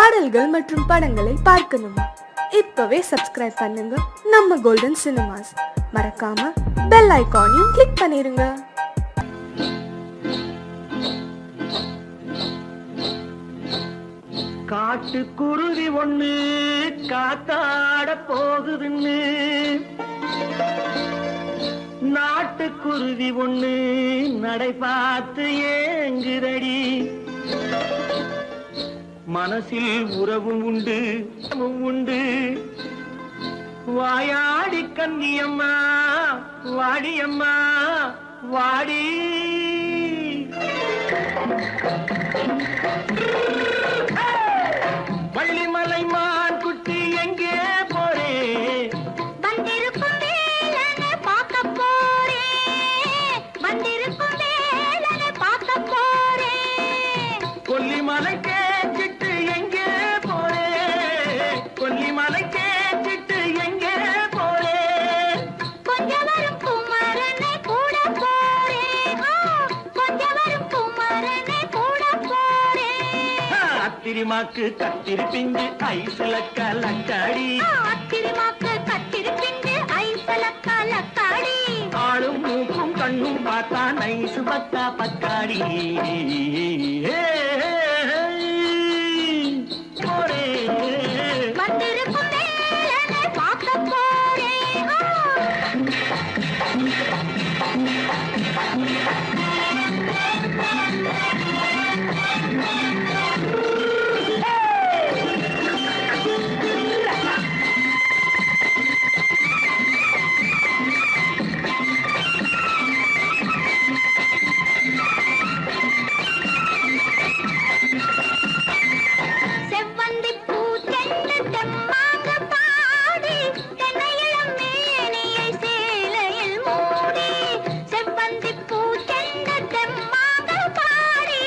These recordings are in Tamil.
பாடல்கள் மற்றும் படங்களை பார்க்கணுமா? இப்பவே சப்ஸ்கிரைப் பண்ணுங்க நம்ம கோல்டன் சினிமாஸ். மறக்காம பெல் ஐகானையும் கிளிக் பண்ணிருங்க. காட்டு குருவி ஒண்ணு காத்தாட போகுதுன்னு, நாட்டு குருவி ஒண்ணு நடை பார்த்து ஏங்குதடி. மனசில் உறவும் உண்டு உண்டு, வாயாடி கன்னியம்மா வாடியம்மா வாடி. வள்ளிமலை மான் குட்டி எங்கே போறே? வந்திருக்கும் வேலனை பார்க்க போறேன், வந்திருக்கும் வேலனை பார்க்க போறேன். கொல்லிமலை கேச்சிட்டு எங்கே போறே? கொல்லிமலை கேச்சிட்டு எங்கே போறே? கொஞ்சம் வரும் குமரனை கூட போறேன், கொஞ்சம் வரும் குமரனை கூட போறேன். அத்திரிமாக்கு கத்திரி பிஞ்சு ஐசுல கலக்காடி, அத்திரிமாக்கு கத்திரி பிஞ்சு ஐசல கலக்காடி. ஆளும் மூக்கும் கண்ணும் பார்த்தா நைசு பக்கா பக்காடி. போரே வந்திருக்கும் வேலனை பார்க்க போறேன். செவ்வந்தி பூ தென்னு தெம்மாக பாடி, தென்னையிளம் மேனியை சேலையில் மூடி. செவ்வந்தி பூ தென்னு தெம்மாக பாடி,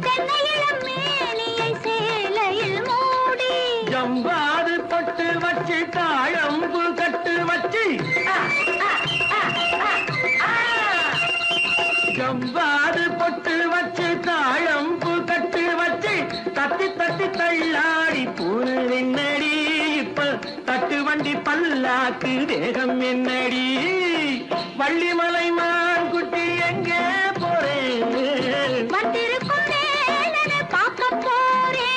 தென்னையிளம் மேனியை சேலையில் மூடி. ஜம்பாது பட்டு வச்சு தாழம்பு கட்டு வச்சு, ஜம்பாது பொட்டு வச்சு தாழம்பு கட்டு வச்சு, தட்டி தட்டி தள்ளாடி பூரு என்னடி. இப்ப தட்டு வண்டி பல்லாக்கு தேகம் என்னடி. வள்ளிமலை மான் குட்டி எங்கே போறேன்? வந்திருக்கும் வேலனை பார்க்க போறேன்.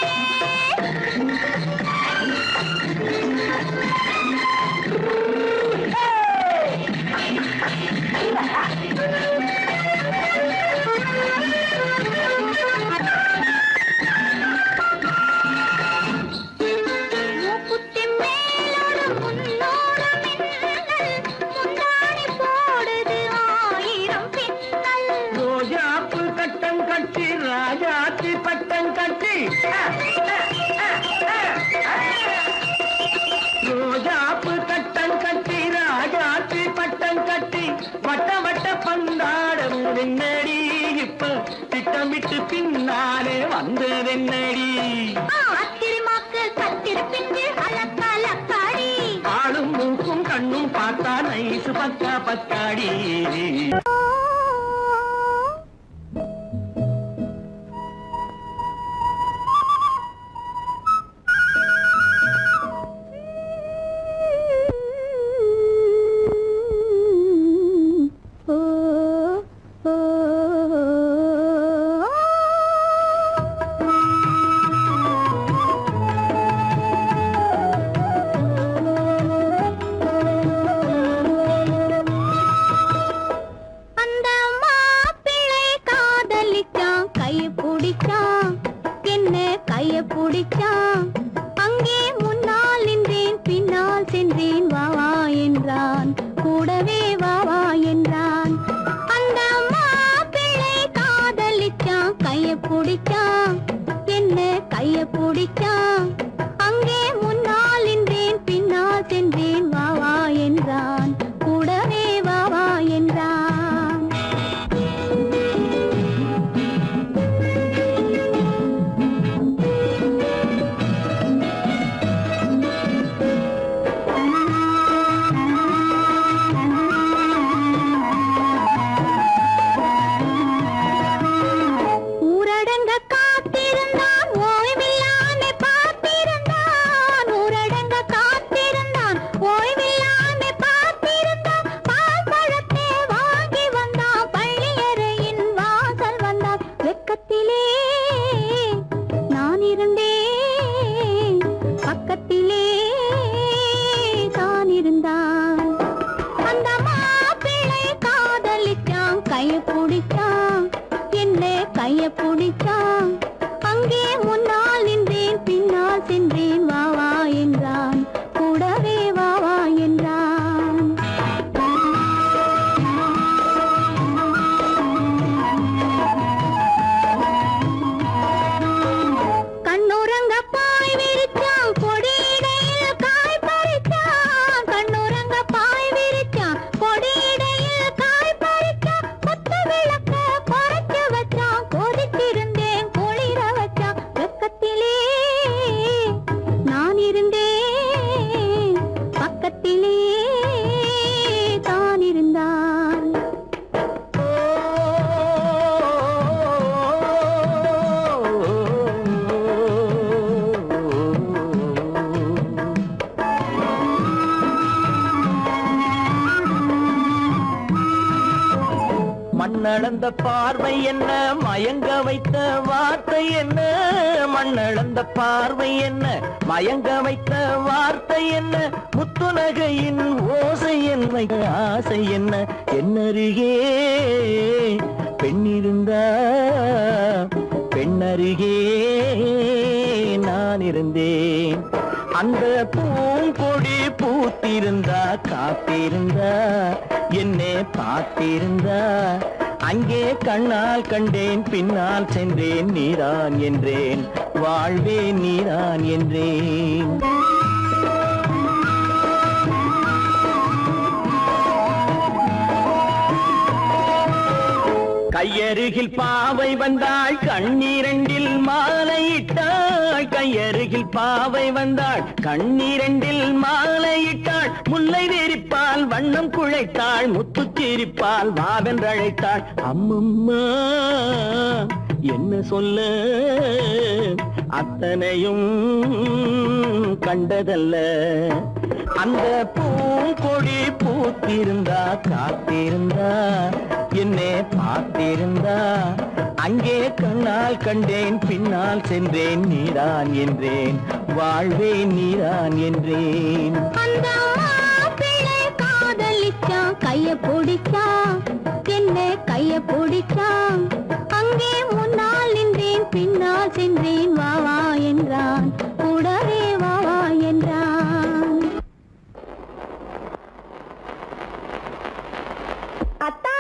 மூக்குத்தி மேலோடு முன்னோடு மின்னல், முந்தாணி போடுது ஆயிரம் பின்னல். ரோஜாப்பு கட்டம் கட்டி ராஜாத்தி பட்டம் கட்டி, ரோஜாப்பு கட்டம் கட்டி ராஜாத்தி பட்டம் கட்டி, வட்ட வட்ட பந்தாடம் என்னடி. இப்ப திட்டமிட்டு பின்னாலே வந்ததென்னடி. அத்திரிமாக்கு கத்திரி பிஞ்சு அலக்காடி. ஆளும் மூக்கும் கண்ணும் பார்த்தா நைசு பக்கா பக்காடி. அந்த மாப்பிள்ளை காதலிச்சான், கைய பிடிச்சான், என்ன கைய பிடிச்சான். அங்கே முன்னால் நின்றேன், பின்னால் சென்றேன், வா வா என்றான், கூடவே வா வா என்றான். அந்த மாப்பிள்ளை காதலிச்சான், கைய பிடிச்சான், என்ன கைய பிடிச்சான். அங்கே முன்னால் நின்றேன், பின்னால் சென்றேன், வா வா என்றான், கூடவே வா வா என்றான். ஊரடங்க காத்திருந்தான், ஓய்வில்லாமே கண்ணளந்த பார்வை என்ன, மயங்க வைத்த வார்த்தை என்ன, மண்ணளந்த பார்வை என்ன, மயங்க வைத்த வார்த்தை என்ன, முத்துநகையின் ஓசை என்ன, ஆசை என்ன, என்னருகே பெண்ணிருந்தா பெண்ணருகே நான் இருந்தேன். அந்த பூங்கொடி பூத்திருந்தா காத்திருந்தா என்னை பார்த்திருந்தா அங்கே கண்ணால் கண்டேன் பின்னால் சென்றேன் நீதான் என்றேன் வாழ்வே நீதான் என்றேன். கையருகில் பாவை வந்தாள் கண்ணீரண்டில் மாலையிட்டாள், கையருகில் பாவை வந்தாள் கண்ணீரண்டில் மாலையிட்டாள், முல்லை வெறிப்பால் வண்ணம் குழைத்தாள், முத்து சிரிப்பால் வாவென்றழைத்தாள். அம்மம்மா என்ன சொல்ல அத்தனையும் கண்டதல்ல, அந்த பூங்கொடி பூத்திருந்தா காத்திருந்தா என்னை பார்த்திருந்தா அங்கே கண்ணால் கண்டேன் பின்னால் சென்றேன் நீதான் என்றேன் வாழ்வே நீதான் என்றேன். அந்த மாப்பிள்ளை காதலிச்சான், கைய பிடிச்சான், என்ன கைய பிடிச்சான், அங்கே முன்னால் நின்றேன் பின்னால் சென்றேன் வா வா என்றான், கூடவே வா வா என்றான். அத்தா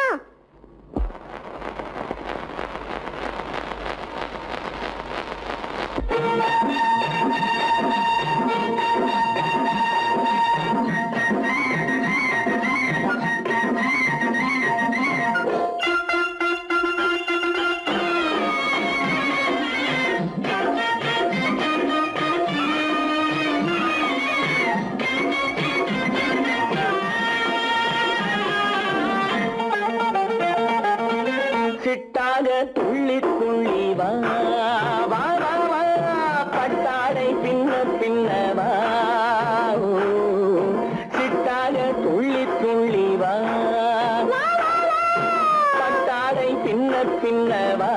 சிட்டாக துள்ளி துள்ளி வா வா வா வா, பட்டாடை பின்ன பின்ன வா, சிட்டாக துள்ளி துள்ளி வா, பட்டாடை பின்ன பின்ன வா.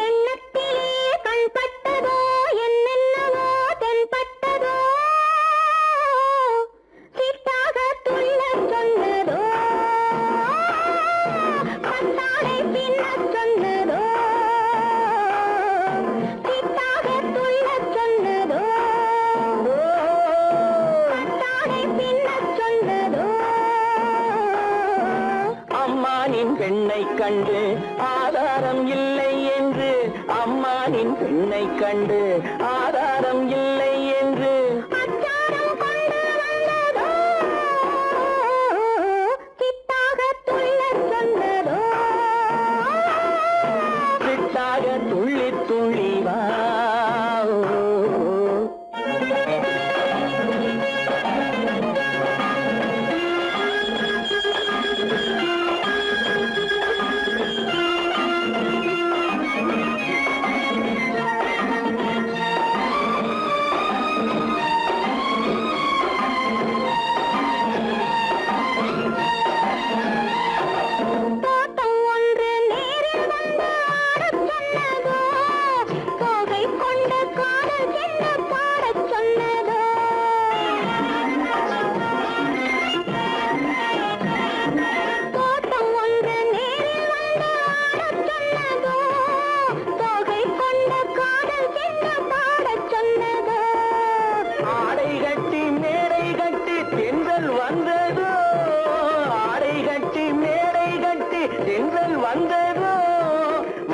எண்ணத்திலே கண்பட்டதோ என்னென்னவோ தென்பட்டதோ, சிட்டாக துள்ள சொன்னதோ, பட்டாடை பின்ன சொன்னதோ, சிட்டாக துள்ள சொன்னதோ, பட்டாடை பின்ன சொன்னதோ. அம்மானின் பெண்ணை கண்டு ஆதாரம் இல்லை என்று, அம்மானின் பெண்ணை கண்டு ஆதாரம் இல்லை என்று அச்சாரம் கொண்டு வந்ததோ, சிட்டாக துள்ள சொன்னதோ, சிட்டாக துள்ளி துள்ளி வா. தோட்டம் ஒன்று நேரில் வந்து ஆடச் சொன்னதோ, தோகை கொண்ட காதல் என்ன பாடச் சொன்னதோ, தோட்டம் ஒன்று நேரில் வந்து ஆடச் சொன்னதோ, தோகை கொண்ட காதல் என்ன பாடச் சொன்னதோ. ஆடை கட்டி மேடை கட்டி தென்றல் வந்ததோ, ஆடை கட்டி மேடை கட்டி தென்றல் வந்ததோ,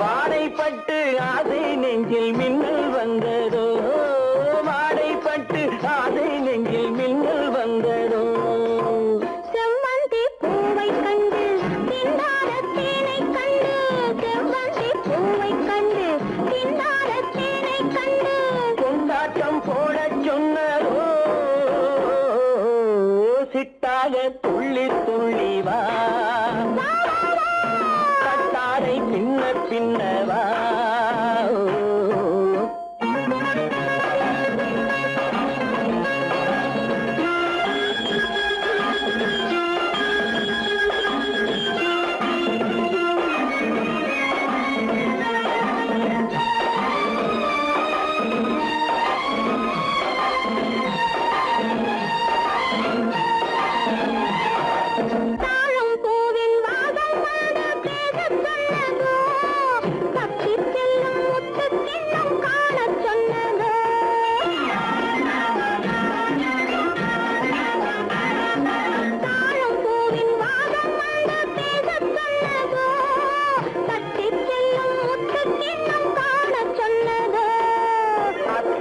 வாடைப்பட்டு ஆசை நெஞ்சில் மின்னல் வந்ததோ, வாடைப்பட்டு ஆசை நெஞ்சில் மின்னல் வந்ததோ. செவ்வந்தி பூவை கண்டு திண்டாட தேனை கண்டு, செவ்வந்தி பூவை கண்டு திண்டாட தேனை கண்டு, கொண்டாட்டம் போடச் சொன்னதோ, சிட்டாக துள்ளி துள்ளி வா, கட்டாரை பின்ன பின்ன வா.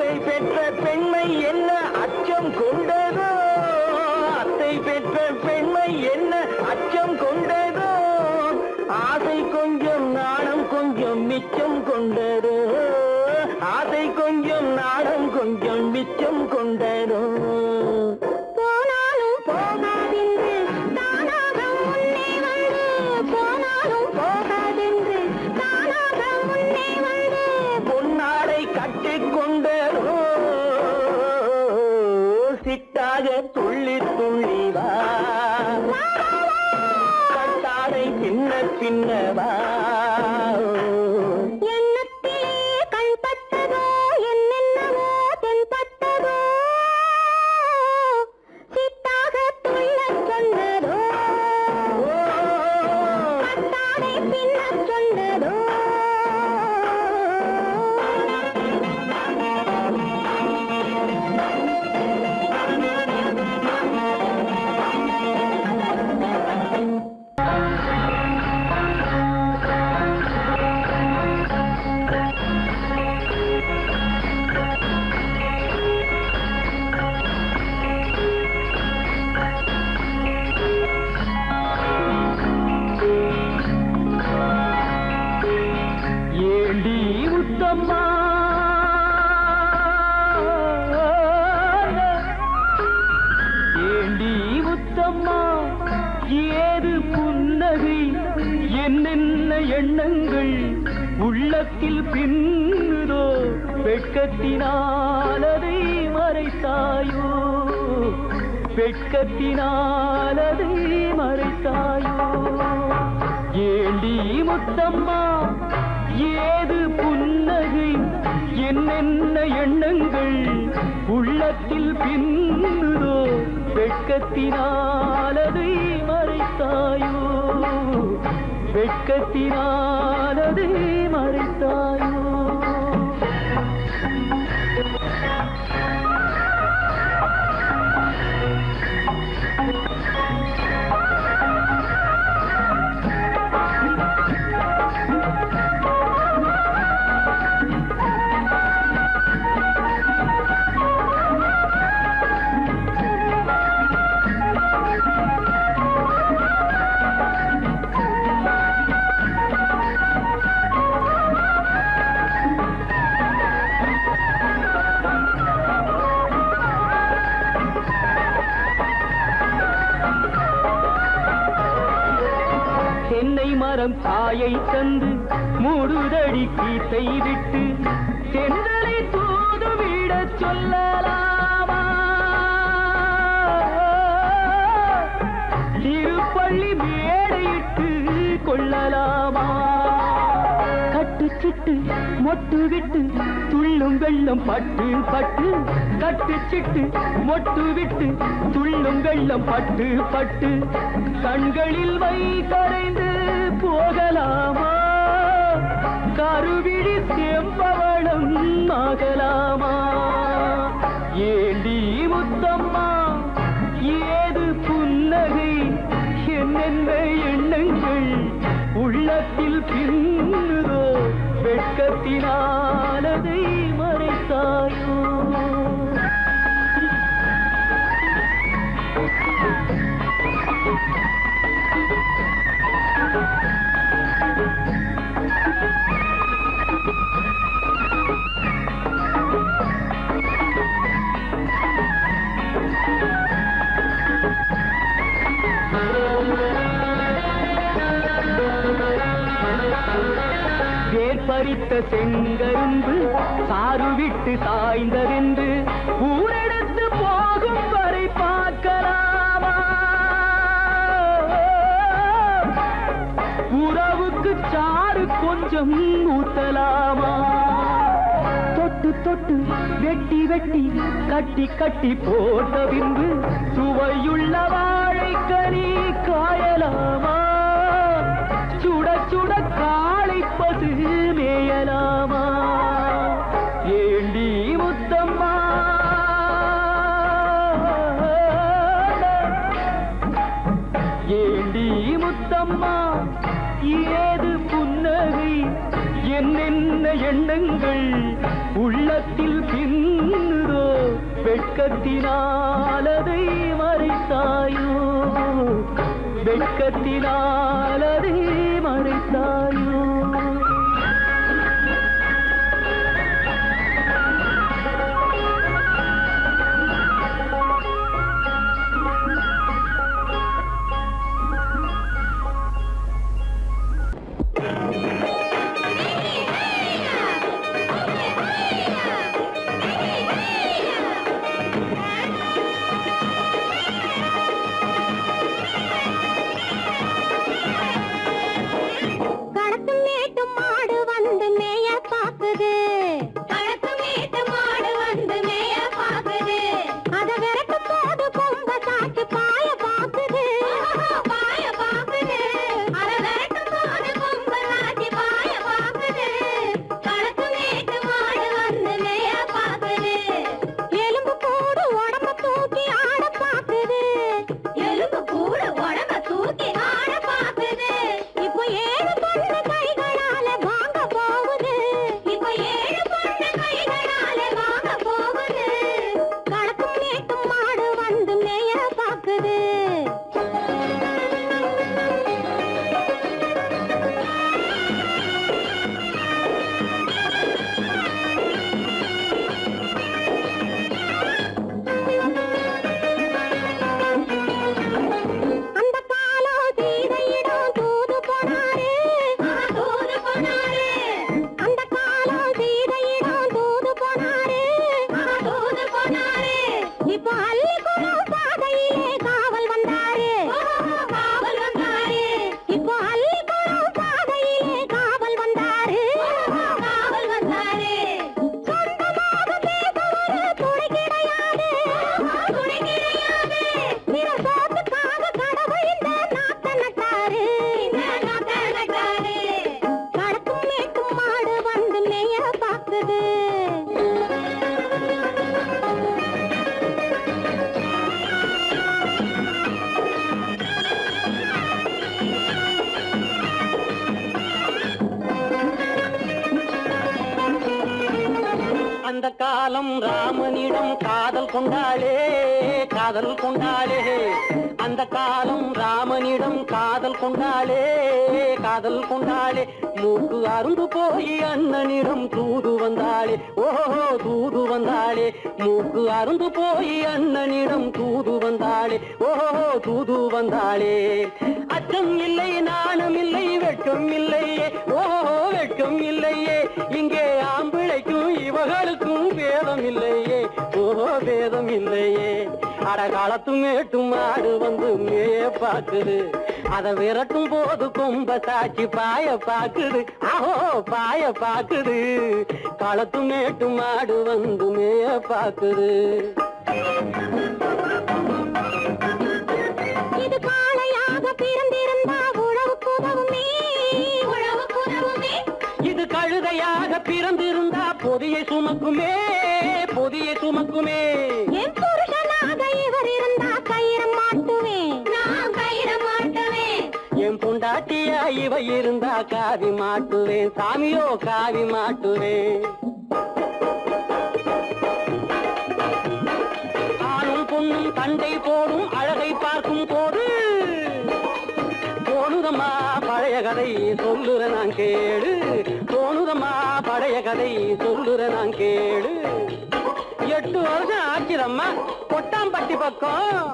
அத்தை பெற்ற பெண்மை என்ன அச்சம் கொண்டதோ அத்தை பெற்ற பெண்மை என்ன அச்சம் கொண்டதோ ஆசை கொஞ்சம் நாணம் கொஞ்சம் மிச்சம் கொண்டதோ ஆசை கொஞ்சம் நாணம் கொஞ்சம் மிச்சம் கொண்டதோ போனாலும் போகாதென்று தானாக முன்னே வந்து போனாலும் போகாதென்று தானாக முன்னே வந்து பொன்னாடை கட்டிக்கொண்டதோ சிட்டாக துள்ளி துள்ளி வா கட்டாடை பின்ன பின்னவா எண்ணத்திலே கண்பட்டதோ என்னென்னவோ தென்பட்டதோ சித்தாக துள்ளச் சொன்னதோ கட்டாடை பின்னச் சொன்னதோ ஏண்டி உத்தம்மா ஏண்டி உத்தம்மா ஏது புன்னகை என்னென்ன எண்ணங்கள் உள்ளத்தில் பின்னுதோ வெட்கத்தினாலதை மறைத்தாயோ வெட்கத்தினாலதை மறைத்தாயோ ஏண்டி முத்தம்மா ஏது புன்னகை என்னென்ன எண்ணங்கள் உள்ளத்தில் பின்னுதோ வெட்கத்தினாலதை மறைத்தாயோ வெட்கத்தினாலதை மறைத்தாயோ தென்னை மரம் காயை தந்து மூடுதடி கீத்தை விட்டு தென்றலை தூதுவிடச் சொல்லலாமா திருப்பள்ளி மேடையிட்டு கொள்ளலாமா கட்டுச்சிட்டு மொட்டு விட்டு துள்ளும் வெள்ளம் பட்டு பட்டு கட்டுச்சிட்டு மொட்டு விட்டு துள்ளும் வெள்ளம் பட்டு பட்டு கண்களில் வை கரைந்து போகலாமா கருவிழி செம்பவளம் ஆகலாமா ஏண்டி முத்தம்மா ஏது புன்னகை என்னென்ன எண்ணங்கள் உள்ளத்தில் பின்னுதோ வெட்கத்தினாலதை மறைத்தாயோ வேர்பறித்த செங்கரும்பு சாறு விட்டு சாய்ந்ததென்று ஊரெடுத்து போகும் வரை பார்க்கலாமா உறவுக்கு சாறு கொஞ்சம் ஊத்தலாமா தொட்டு தொட்டு வெட்டி வெட்டி கட்டி கட்டி போட்ட பின்பு சுவையுள்ள வாழைக்கனி காயலாமா சுட சுட காளை பசு மேயலாமா ஏண்டி முத்தம்மா ஏண்டி முத்தம்மா ஏது புன்னகை என்னென்ன எண்ணங்கள் உள்ளத்தில் பின்னுதோ வெட்கத்தினாலதை மறைத்தாயோ, வெட்கத்தினாலதை மறைத்தாயோ. அந்த காலம் ராமனிடம் காதல் கொண்டாளே, காதல் கொண்டாளே. அந்த காலம் ராமனிடம் காதல் கொண்டாளே, காதல் கொண்டாளே. மூக்கு அருந்து போய் அண்ணனிடம் தூது வந்தாளே, ஓஹோ தூது வந்தாளே. மூக்கு அருந்து போய் அண்ணனிடம் தூது வந்தாளே, ஓஹோ தூது வந்தாளே. அச்சம் இல்லை, நாணம் இல்லை, வெட்கம் இல்லையே, ஓஹோ வெட்கம் இல்லையே. இங்கே ஆம்பிளைக்கும் இவர்களுக்கும் வேதம் இல்லையே, ஓஹோ வேதம் இல்லையே. அடகாலத்தும் மேட்டும் ஆடு வந்து மேய பாக்குது, அதை விரட்டும் போது கொம்ப சாட்சி பாய பாக்குது, ஆஹோ பாய பாக்குது. களத்தும் மேட்டும் ஆடு வந்து மேய பாக்குது. இது காளையாக பிறந்திருந்தா உழவுக்கு உதவுமே, உழவுக்கு உதவுமே. இது கழுதையாக பிறந்திருந்தா பொதியை சுமக்குமே, பொதியை சுமக்குமே. என் புருஷனாக இவர் இருந்தா கயிறம் மாட்டுவேன், நான் கயிறம் மாட்டுவேன். என் பொண்டாட்டியா இவ இருந்தா காவி மாட்டுவேன், சாமியோ காவி மாட்டுவேன். ஆணும் பொண்ணும் சண்டை போடும் அழகை பார்க்கும் போது தோணுதம்மா பழைய கதை சொல்லுற நான் கேளு, தோணுதம்மா பழைய கதை சொல்லுற நான் கேளு. 8 வருஷம் ஆச்சுதம்மா கொட்டாம்பட்டி பக்கம்.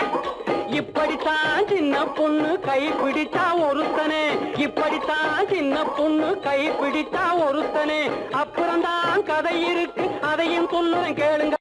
இப்படித்தான் சின்ன பொண்ணு கை பிடித்தா ஒருத்தனே, இப்படித்தான் சின்ன பொண்ணு கை பிடித்தா ஒருத்தனே. அப்புறம்தான் கதை இருக்கு, அதையும் சொல்லுறேன் கேளுங்க.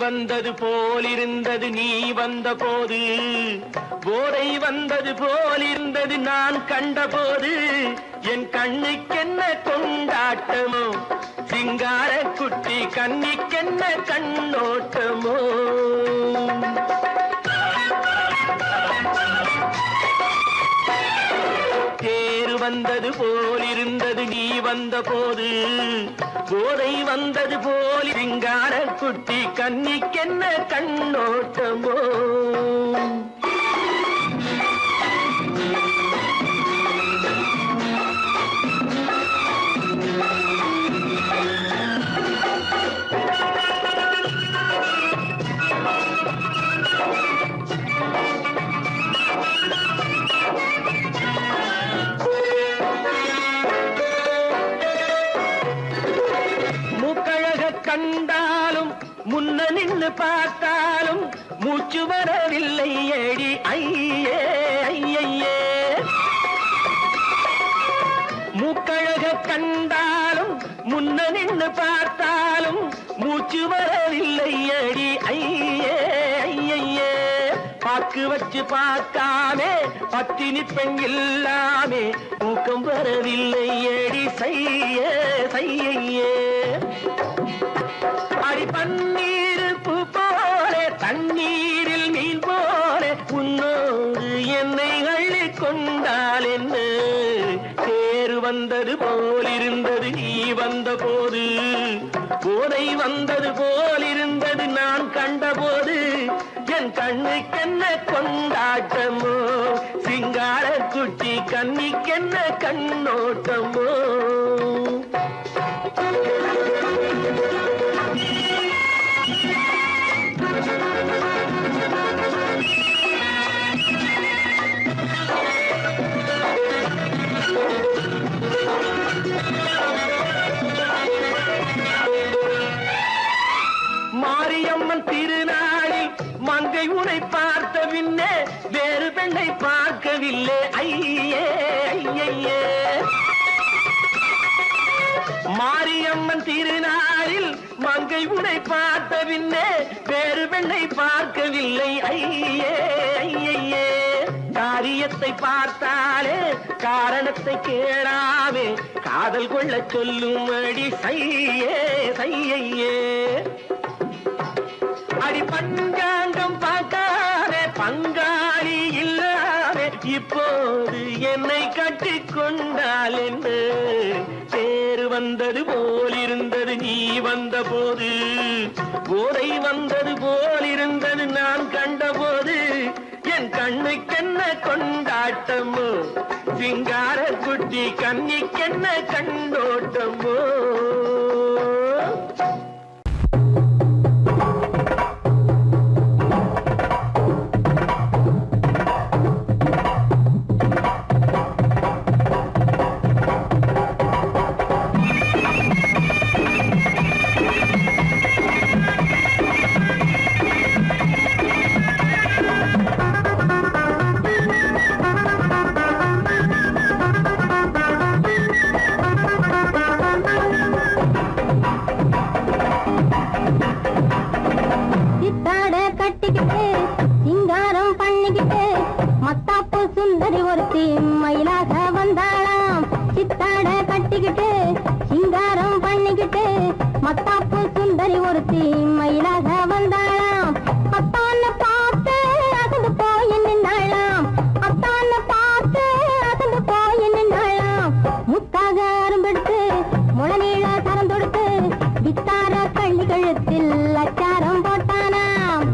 வந்தது போலிருந்தது நீ வந்த போது, போதை வந்தது போலிருந்தது நான் கண்டபோது. என் கண்ணுக்கென்ன கொண்டாட்டமோ, சிங்கார குட்டி கண்ணிக்கென்ன கண்ணோட்டமோ. வந்தது போல் இருந்தது நீ வந்த போது போதை வந்தது போல் சிங்கார குட்டி கன்னிக்கென்ன கண்ணோட்டமோ கண்டாலும் முன்ன நின்று பார்த்தாலும் மூச்சு வரவில்லை ஏடி ஐயே ஐயே மூக்கழக கண்டாலும் முன்ன நின்று பார்த்தாலும் மூச்சு வரவில்லை ஏடி ஐயே ஐயே பாக்கு வச்சு பார்க்காமே பத்தினி பெண் இல்லாமே ஊக்கம் வரவில்லை ஏடி செய்ய செய்யே அடி பன்னீர் பூ போல தண்ணீரில் மீன் போல உன்னோடு என்னை அள்ளி கொண்டால் என்ன தேர் வந்தது போல் இருந்தது நீ வந்த போது போதை வந்தது போல் இருந்தது நான் கண்டபோது என் கண்ணுக்கென்ன கொண்டாட்டமோ சிங்கார குட்டி கண்ணிக்கென்ன கண்ணோட்டமோ மாரியம்மன் திருநாளில் மங்கை உனை பார்த்த பின்னே வேறு பெண்ணை பார்க்கவில்லை ஐயே ஐயே மாரியம்மன் திருநாளில் மங்கை உனை பார்த்த பின்னே வேறு பெண்ணை பார்க்கவில்லை ஐயே ஐயே காரியத்தை பார்த்தாலே காரணத்தை கேளாமே காதல் கொள்ள சொல்லும் அடி சையே சையே அடி பஞ்சாங்கம் பார்க்காதே பங்காளி இல்லாமே இப்போது என்னை கட்டி கொண்டால் என்று தேர் வந்தது போல் இருந்தது நீ வந்த போது போதை வந்தது போல் இருந்தது நான் கண்டபோது என் கண்ணுக்கென்ன கொண்டாட்டமோ சிங்கார குட்டி கன்னிக்கென்ன கண்ணோட்டமோ சுந்தரி ஒருத்தி மயிலாக வந்தாளாம் சித்தாட கட்டிக்கிட்டு சிங்காரம் பண்ணிக்கிட்டு மத்தாப்பு சுந்தரி ஒருத்தி மயிலாக வந்தாளாம் அத்தான பார்த்து அசந்து போய் நின்னாளாம் அத்தான பார்த்து அசந்து போய் நின்னாளாம் முத்தாக அரும்பெடுத்து முளநீள சரம் தொடுத்து வித்தார கள்ளி கழுத்தில் அச்சாரம் போட்டானாம்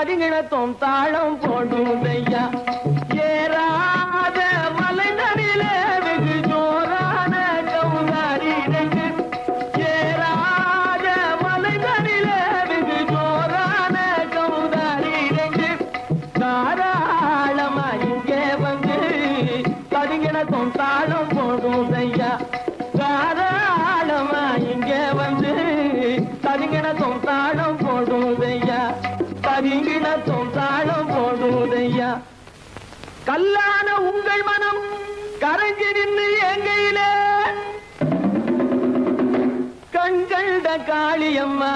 தடிங்கிணத்தும் தாளம் போடும் ஐயா ஏறாத மலைதனில வெகு ஜோரான கவுதாரி ரெண்டு ஏறாத மலைதனில வெகு ஜோரான கவுதாரி ரெண்டு தாராளமா இங்கே வந்து தடிங்கிணத்தும் தாளம் போடும் ஐயா தாராளமா இங்கே வந்து தடிங்கிணத்தும் தாளம் போடுதையா தடிங்கிணத்தும் தாளம் போடுதையா கல்லான உங்கள் மனம் கரைஞ்சி நின்று எங்கையிலே கண்கண்ட காளியம்மா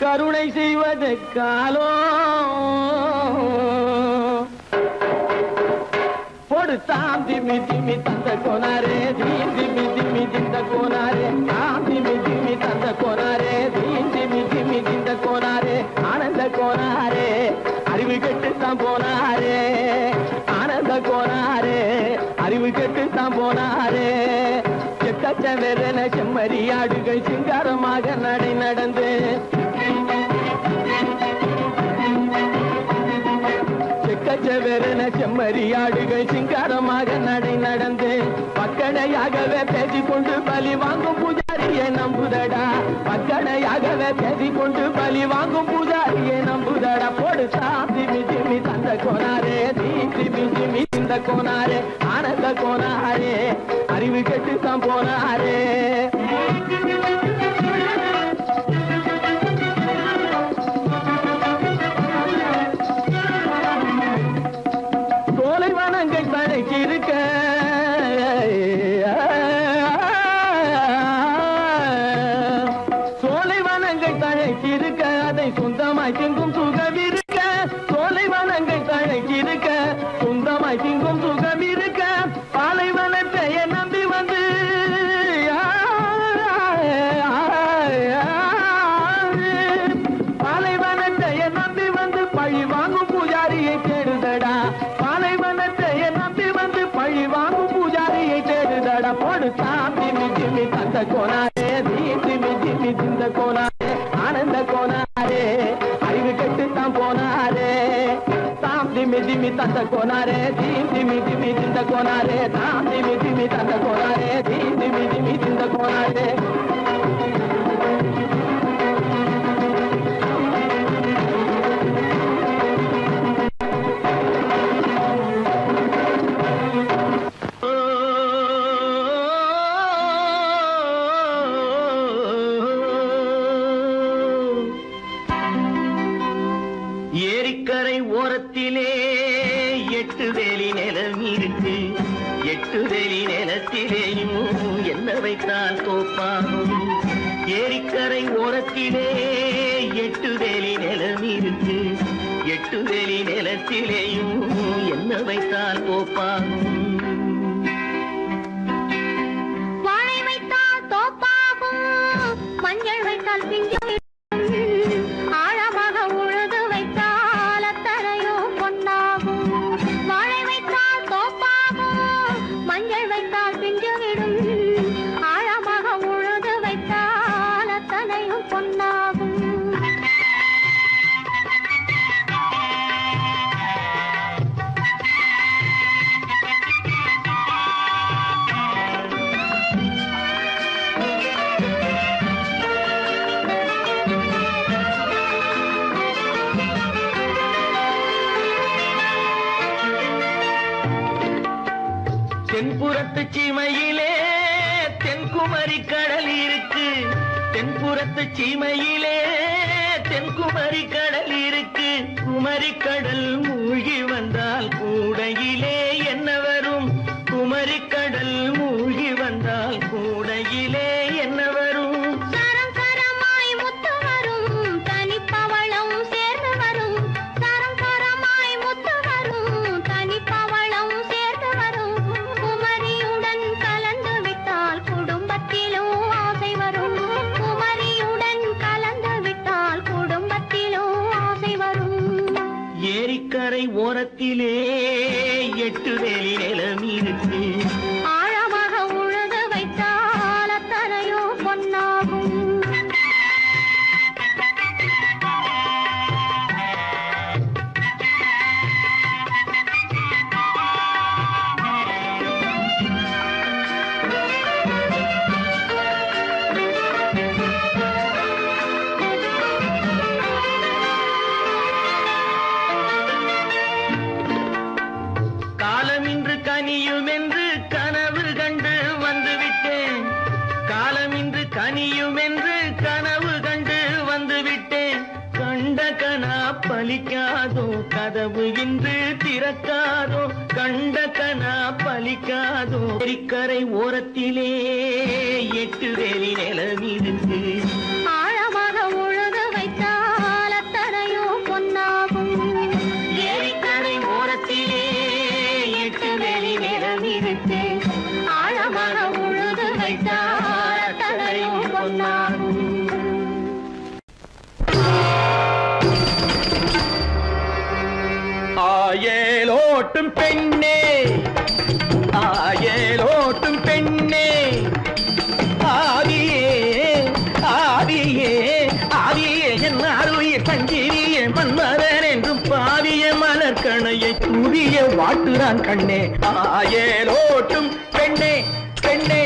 கருணை செய்வது காலோ தாம் திமி திமி தந்த கோனாரே தீம் திமி திமி திந்த கோனாரே தாம் திமி திமி தந்த கோனாரே தீம் திமி திமி திந்த கோனாரே ஆனந்த கோனாரே அறிவு கெட்டு தான் போனாரே ஆனந்த கோனாரே அறிவு கெட்டு தான் போனாரே செக்கச்சவென செம்மறியாடுகள் சிங்காரமாக நடை நடந்து செக்கச்சவென செம்மறியாடுகள் சிங்காரமாக நடை நடந்து பக்கடையாகவே பேசிக்கொண்டு பலி வாங்கும் பூஜாரியை நம்புதடா பக்கடையாகவே பேசிக்கொண்டு பலி வாங்கும் பூஜாரியை நம்புதடா போடுதா திமி திமி தந்த கோனாரே நீ திமி திமி இந்த கோனாரே ஆனந்த கோனாரே அறிவு கெட்டு தான் போனாரே இருக்க சோலைவனங்கள் தழைச்சிருக்க அதை சொந்தமாய் திங்கும் சுகம் இருக்க சோலைவனங்கள் தழைச்சிருக்க சொந்தமாய் திங்கும் சுகம் இருக்க பாலைவனத்தை நம்பி வந்து பாலைவனத்தை நம்பி வந்து பழி வாங்கும் பூஜாரியை தேடுதடா பாலைவனத்தை நம்பி வந்து பழி வாங்கும் பூஜாரியை தேடுதடா போடு தாம் திமி திமி தந்த கோனாரே தீம் திமி திமி திந்த கோனாரே ஆனந்த கோனாரே அறிவு கெட்டு தான் போனாரே தாம் திமி திமி தந்த கோனாரே தீம் திமி திமி திந்த கோனாரே தாம் திமி திமி தந்த கோனாரே தீம் திமி திமி திந்த கோனாரே ஏரிக்கரை ஓரத்திலே 8 வேலி நிலம் இருக்கு 8 வேலி நிலத்திலேயும் என்ன வைத்தால் தோப்பாகும் ஏரிக்கரை ஓரத்திலே 8 வேலி நிலம் இருக்கு 8 வேலி நிலத்திலேயும் என்ன வைத்தால் தோப்பாகும் வாழை வைத்தால் தோப்பாகும் மஞ்சள் வைத்தால் பிஞ்சு ஆழமாக உழுது வைத்தால் அத்தனையோ பொன்னாகும் வாழை வைத்தால் தோப்பாகும் மஞ்சள் வைத்தால் பிஞ்சு விடும் ஆழமாக உழுது வைத்தால் அத்தனையும் பொன்னாகும் தென்புறத்து சீமையிலே தென்குமரி கடல் இருக்கு தென்புறத்து சீமையிலே தென்குமரி கடல் இருக்கு குமரி கடல் மூழ்கி வந்தால் கூடையிலே என்ன வரும் குமரி கடல் மூழ்கி வந்தால் கூடையிலே என்ன வரும் சரம் சரமாய் முத்து வரும் தனிப்பவளம் சேர்ந்து வரும் சரம் சரமாய் முத்து வரும் தனிப்பவளம் சேர்ந்து வரும் குமரியுடன் கலந்து விட்டால் குடும்பத்திலும் ஆசை வரும் குமரியுடன் கலந்து விட்டால் குடும்பத்திலும் ஆசை வரும் ஏரிக்கரை ஓரத்திலே 8 வேலி நிலம் இருக்கு ஆழமாக உழுது வைத்தால் அத்தனையோ பொன்னாகும் கனா பலிக்காதோ கதவு இன்று திறக்காதோ கண்ட கனா பலிக்காதோ ஏரிக்கரை ஓரத்திலே 8 வேலி நிலமிருக்கு ஆழமாக உழுது வைத்தால் அத்தனையோ பொன்னாகும் ஏரிக்கரை ஓரத்திலே 8 வேலி நிலமிருக்கு ஆழமாக உழுது வைத்தால் அத்தனையோ பொன்னாகும் ஆயலோட்டும் பெண்ணே ஆயலோட்டும் பெண்ணே ஆதியே ஆதியே ஆதியே என் அருளிய சங்கிரியே மன்மரன் என்றும் பாதிய மலர்கணையை தூதிய வாட்டுதான் கண்ணே ஆயலோட்டும் பெண்ணே பெண்ணே